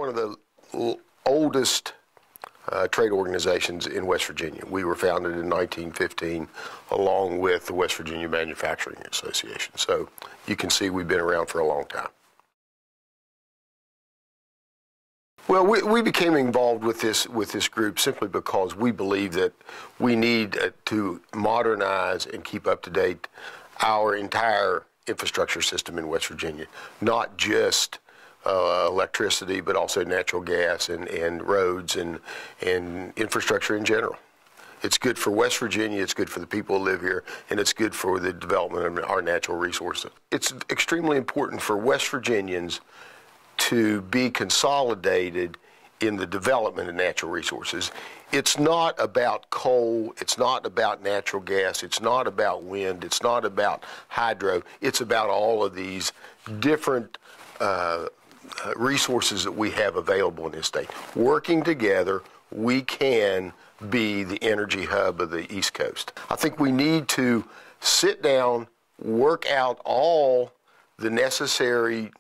one of the oldest trade organizations in West Virginia. We were founded in 1915 along with the West Virginia Manufacturing Association. So you can see we've been around for a long time. Well, we became involved with this group simply because we believe that we need to modernize and keep up to date our entire infrastructure system in West Virginia, not just electricity, but also natural gas and roads and infrastructure in general. It's good for West Virginia, it's good for the people who live here, and it's good for the development of our natural resources. It's extremely important for West Virginians to be consolidated in the development of natural resources. It's not about coal, it's not about natural gas, it's not about wind, it's not about hydro, it's about all of these different resources that we have available in this state. Working together, we can be the energy hub of the East Coast. I think we need to sit down, work out all the necessary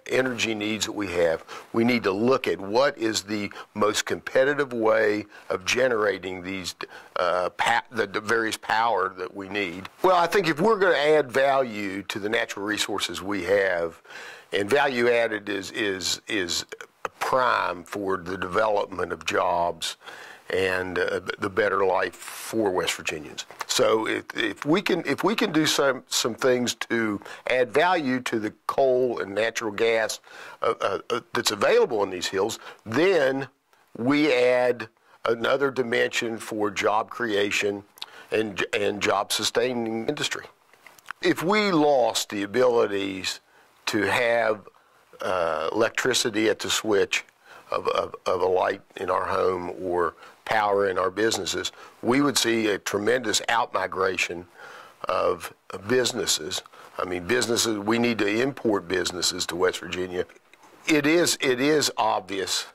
energy needs that we have. We need to look at what is the most competitive way of generating these the various power that we need. Well, I think if we're going to add value to the natural resources we have, and value added is prime for the development of jobs and the better life for West Virginians. So if we can do some things to add value to the coal and natural gas that's available in these hills, then we add another dimension for job creation and job sustaining industry. If we lost the abilities to have electricity at the switch of a light in our home or power in our businesses, we would see a tremendous outmigration of businesses. I mean, businesses, we need to import businesses to West Virginia. It is obvious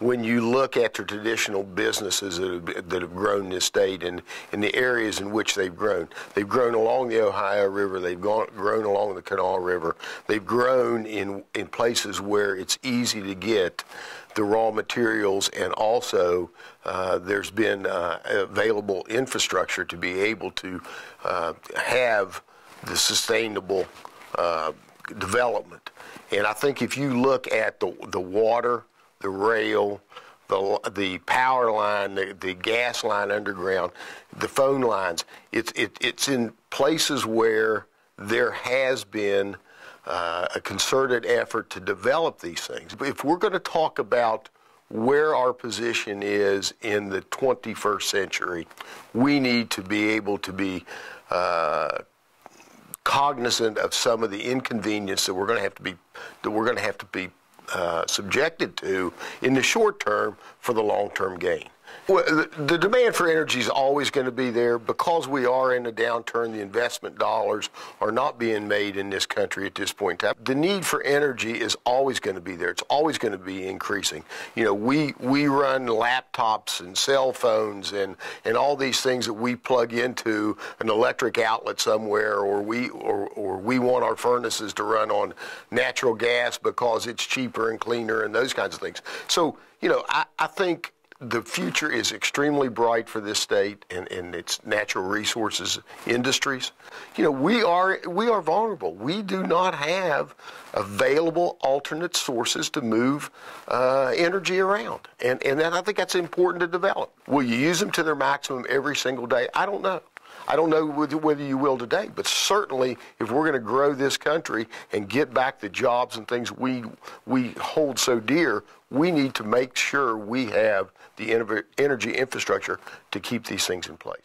when you look at the traditional businesses that have grown this state and in the areas in which they've grown. They've grown along the Ohio River, they've grown along the Kanawha River, they've grown in places where it's easy to get the raw materials, and also there's been available infrastructure to be able to have the sustainable development. And I think if you look at the water, the rail, the power line, the gas line underground, the phone lines, it's in places where there has been a concerted effort to develop these things. If we're going to talk about where our position is in the 21st century, we need to be able to be cognizant of some of the inconvenience that we're going to have to be subjected to in the short term for the long-term gain. Well, the demand for energy is always going to be there. Because we are in a downturn, the investment dollars are not being made in this country at this point in time. The need for energy is always going to be there. It's always going to be increasing. You know, we run laptops and cell phones and all these things that we plug into an electric outlet somewhere, or we want our furnaces to run on natural gas because it's cheaper and cleaner and those kinds of things. So, you know, I think the future is extremely bright for this state and its natural resources industries. You know, we are vulnerable. We do not have available alternate sources to move energy around, and I think that's important to develop. Will you use them to their maximum every single day? I don't know. I don't know whether you will today, but certainly if we're going to grow this country and get back the jobs and things we hold so dear, we need to make sure we have the energy infrastructure to keep these things in place.